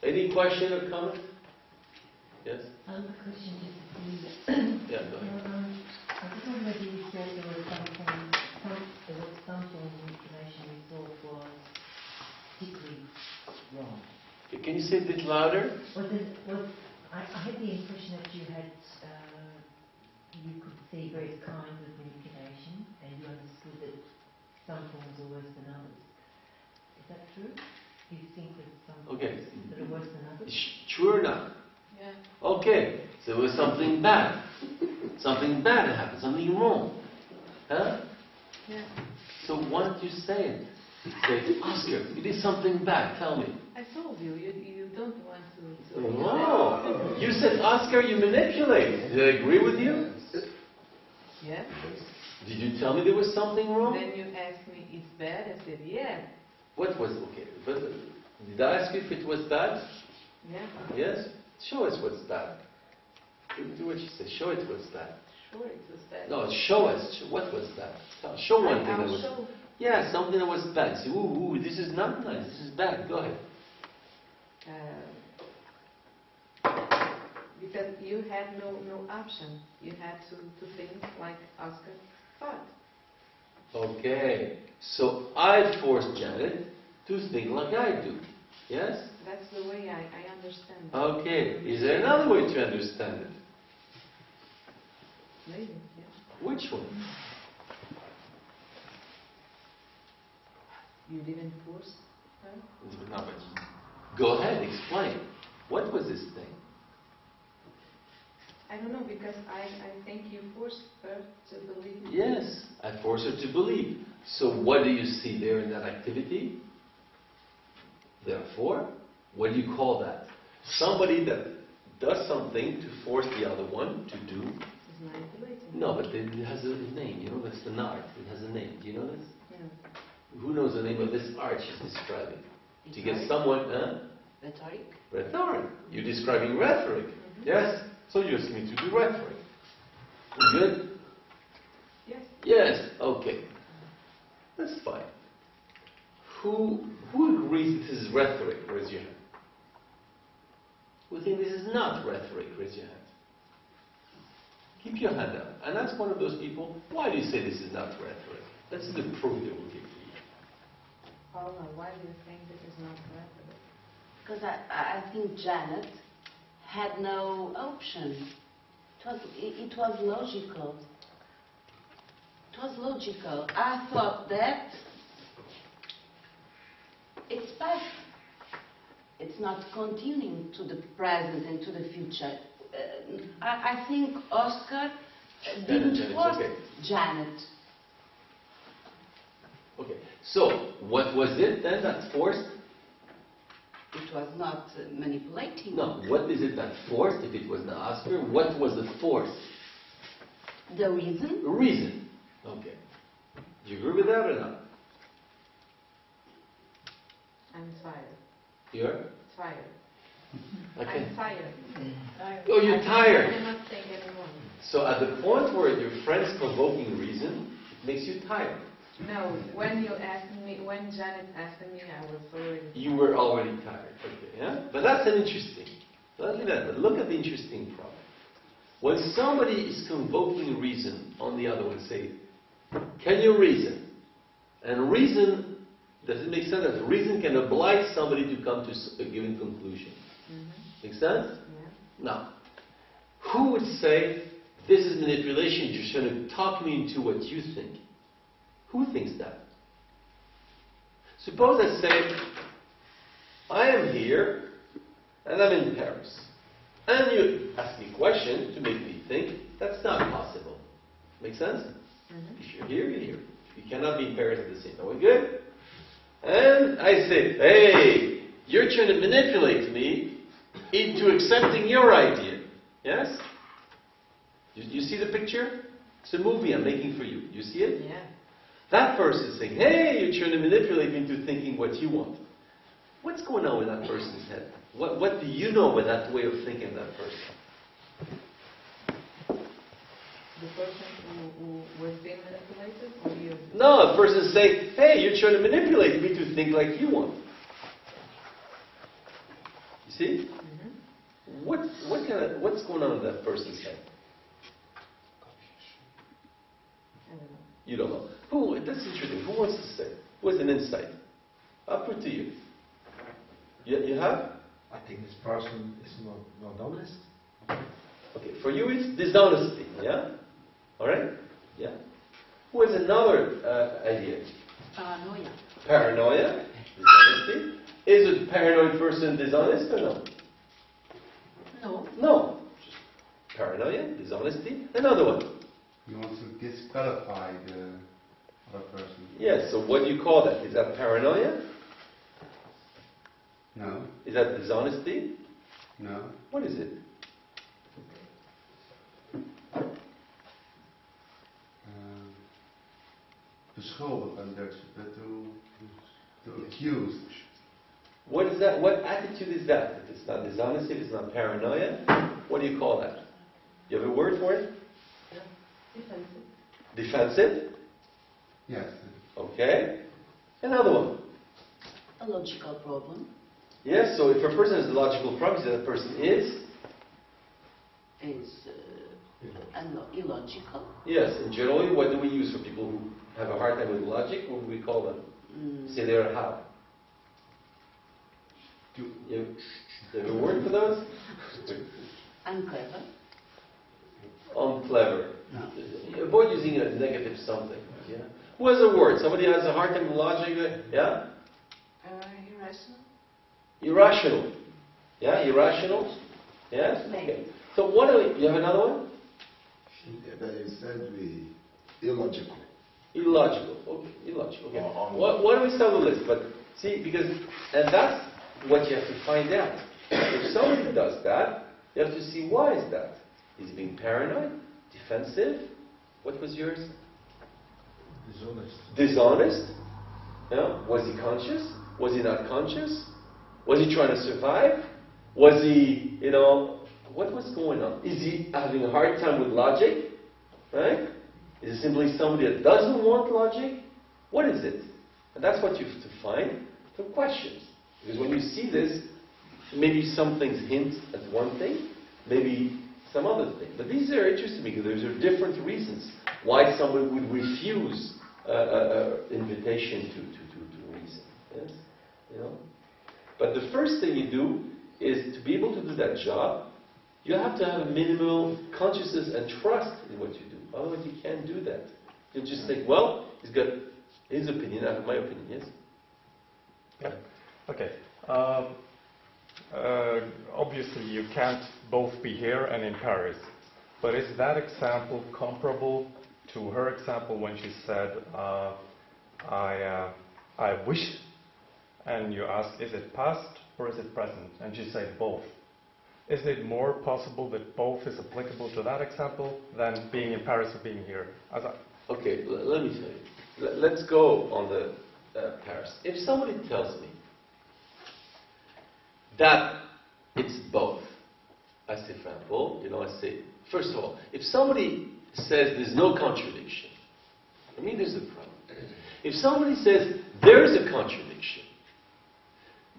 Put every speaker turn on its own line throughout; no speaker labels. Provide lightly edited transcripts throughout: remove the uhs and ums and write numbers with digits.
Any question or comment? Yes?
A question just
Yeah, go ahead.
I just wonder whether you said there was some form of manipulation you thought was particularly wrong.
Can you say it a bit louder?
I had the impression that you could see various kinds of manipulation, and you understood that some forms are worse than others. Is that true? Do you think that some forms that are worse than others?
True or not?
Yeah.
Okay, so it was something bad. Something bad happened, something wrong. Huh?
Yeah.
So why don't you say it? Say, Oscar, you did something bad, tell me.
I told you, you don't want to
Oh, you said, Oscar, you manipulate. Did I agree with you?
Yeah.
Did you tell me there was something wrong?
Then you asked me, it's bad? I said, yeah.
What was, okay, but did I ask you if it was bad?
Yeah.
Yes? Show us what's bad. Do what you say, show it what's bad.
Sure, it was bad.
No, show us, what was bad. Show one thing that was...
Show.
Yeah, something that was bad. Say, ooh, this is not nice, this is bad. Go ahead.
Because you had no option. You had to think like Oscar thought.
Okay, so I forced Janet to think like I do. Yes?
That's the way I understand it.
Okay, is there another way to understand it?
Maybe, yeah.
Which one?
You didn't force her?
No, but go ahead, explain. What was this thing?
I don't know, because I think you forced her to believe.
Yes, I forced her to believe. So what do you see there in that activity? Therefore, what do you call that? Somebody that does something to force the other one to do.
It's manipulating.
No, but it has a name. You know, that's an art. It has a name. Do you know this?
Yeah.
Who knows the name of this art she's describing? To get someone,
Rhetoric.
Rhetoric. You're describing rhetoric. Yes? So you ask me to do rhetoric. Good?
Yes.
Yes. Okay. That's fine. Who agrees this is rhetoric? Raise your hand. Who thinks this is not rhetoric? Raise your hand. Keep your hand up. And ask one of those people, why do you say this is not rhetoric? This is the proof they will give to you.
Paula, why do you think this is not rhetoric?
Because I think Janet had no option. It was logical. It was logical. I thought that it's past. It's not continuing to the present and to the future. I think Oscar didn't force Janet.
Okay, so what was it then that forced?
It was not manipulating.
No, what is it that forced? If it was the Oscar, what was the force?
The reason?
Reason. Okay. Do you agree with that or not?
I'm tired.
You're?
Tired.
Okay.
I'm tired.
Oh, you're tired.
I cannot think anymore.
So at the point where your friend's provoking reason, it makes you tired.
No, when Janet asked me, I was already...
You were already tired. Okay, yeah? But that's an interesting. Not only that, but look at the interesting problem. When somebody is convoking reason on the other one, say, can you reason? And reason, does it make sense that reason can oblige somebody to come to a given conclusion? Make sense?
Yeah.
Now, who would say, this is manipulation, you're trying to talk me into what you think? Who thinks that? Suppose I say, I am here, and I'm in Paris. And you ask me a question to make me think, that's not possible. Make sense? If you're here, you're here. You cannot be in Paris at the same time. We good? And I say, hey, you're trying to manipulate me into accepting your idea. Yes? You see the picture? It's a movie I'm making for you. You see it?
Yeah.
That person is saying, hey, you're trying to manipulate me into thinking what you want. What's going on with that person's head? What do you know about that way of thinking of that person?
The person who was being manipulated, or you?
No, the person is saying, hey, you're trying to manipulate me to think like you want. You see? What's going on in that person's head?
I don't know.
You don't know. That's interesting. Who wants to say? Who has an insight? I'll put to you. You have?
I think this person is not honest.
Okay, for you it's dishonesty, yeah? Alright? Yeah. Who has another idea?
Paranoia.
Paranoia, dishonesty. Is a paranoid person dishonest or no?
No.
No. Just paranoia, dishonesty. Another one.
You want to disqualify the other person?
Yes, so what do you call that? Is that paranoia?
No.
Is that dishonesty?
No.
What is it?
Beschuldigen, to accuse.
What is that? What attitude is that? If it's not dishonesty, if it's not paranoia, what do you call that? You have a word for it?
Defensive.
Defensive?
Yes.
Okay. Another one.
A logical problem.
Yes, so if a person has a logical problem, that person is?
Illogical.
Yes, and generally, what do we use for people who have a hard time with logic? What do we call them? Say they're how? You have a word for those?
Unclever.
Unclever.
No.
Avoid using a negative something. Yeah. Who has a word? Somebody has a hard time with logic? Yeah?
Irrational.
Irrational. Yeah, irrational? Yes? Okay. So what do we, you have another one?
They said we illogical.
Illogical. Okay, illogical. Okay. Why don't we start with the list? But see, because, and that's what you have to find out. If somebody does that, you have to see why is that. Is he being paranoid? Defensive? What was yours?
Dishonest.
Dishonest? Yeah? Was he conscious? Was he not conscious? Was he trying to survive? Was he, what was going on? Is he having a hard time with logic? Right? Is it simply somebody that doesn't want logic? What is it? And that's what you have to find through questions. Because when you see this, maybe some things hint at one thing, maybe some other thing. But these are interesting because there are different reasons why someone would refuse invitation to reason. Yes? But the first thing you do is to be able to do that job, you have to have a minimal consciousness and trust in what you do. Otherwise you can't do that. You just think, well, he's got his opinion, I have my opinion, yes?
Yeah. Okay. Obviously you can't both be here and in Paris. But is that example comparable to her example when she said, I wish, and you ask, is it past or is it present? And she said both. Is it more possible that both is applicable to that example than being in Paris or being here?
Okay, let me tell you. Let's go on the Paris. If somebody tells me that it's both, I say, well, I say, first of all, if somebody says there's no contradiction, for me there's a problem. If somebody says there's a contradiction,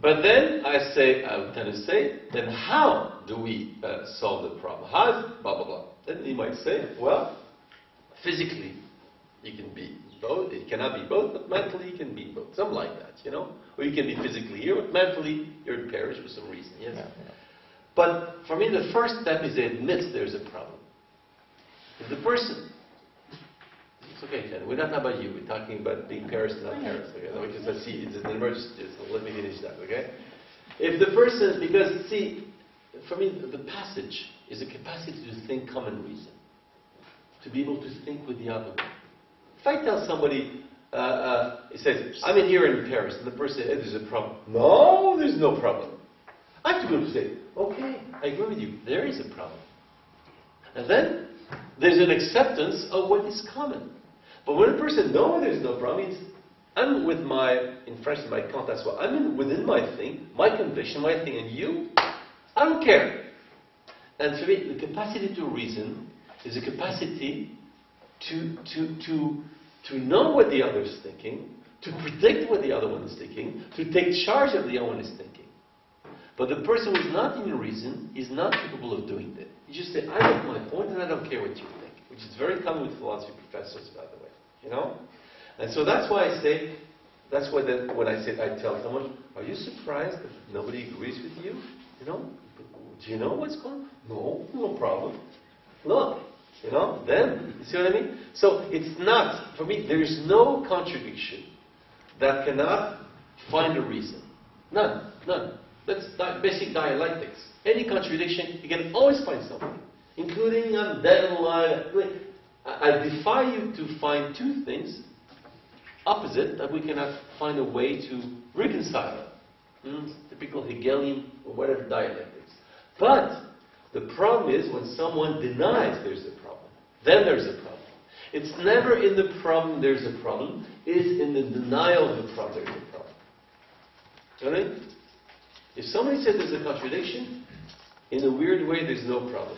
but then I would tend to say, then how do we solve the problem? How is blah, blah, blah. Then you might say, well, physically, you can be both. It cannot be both, but mentally you can be both. Something like that, Or you can be physically here, but mentally you're in Paris for some reason, yes? Yeah. But for me, the first step is to admit there's a problem. If the person... It's okay, Ken, we're not talking about you. We're talking about being Paris and not Paris. Okay? Because I see it's an emergency, so let me finish that, okay? If the person... Because, see, for me, the passage is a capacity to think common reason. To be able to think with the other one. If I tell somebody, he says, I'm in here in Paris, and the person says, hey, there's a problem. No, there's no problem. I have to be able to say, okay, I agree with you, there is a problem. And then, there's an acceptance of what is common. But when a person, no, there's no problem, means I'm with in French, my quant à soi, I'm within my thing, my conviction, my thing, and you, I don't care. And for me, the capacity to reason is a capacity to know what the other is thinking, to predict what the other one is thinking, to take charge of the other one is thinking. But the person who's not in reason is not capable of doing that. You just say, I make my point and I don't care what you think, which is very common with philosophy professors, by the way. You know? And so that's why I say, that's why that when I tell someone, are you surprised that nobody agrees with you? You know? Do you know what's going on? No, no problem. Look, you know, then, you see what I mean? So it's not, for me, there is no contradiction that cannot find a reason. None, none. That's basic dialectics. Any contradiction, you can always find something, including on dead and alive. I defy you to find two things opposite that we cannot find a way to reconcile. Typical Hegelian or whatever dialectics. But the problem is when someone denies there's a problem, then there's a problem. It's never in the problem there's a problem, it's in the denial of the problem there's a problem. You know what I mean? If somebody says there's a contradiction, in a weird way there's no problem.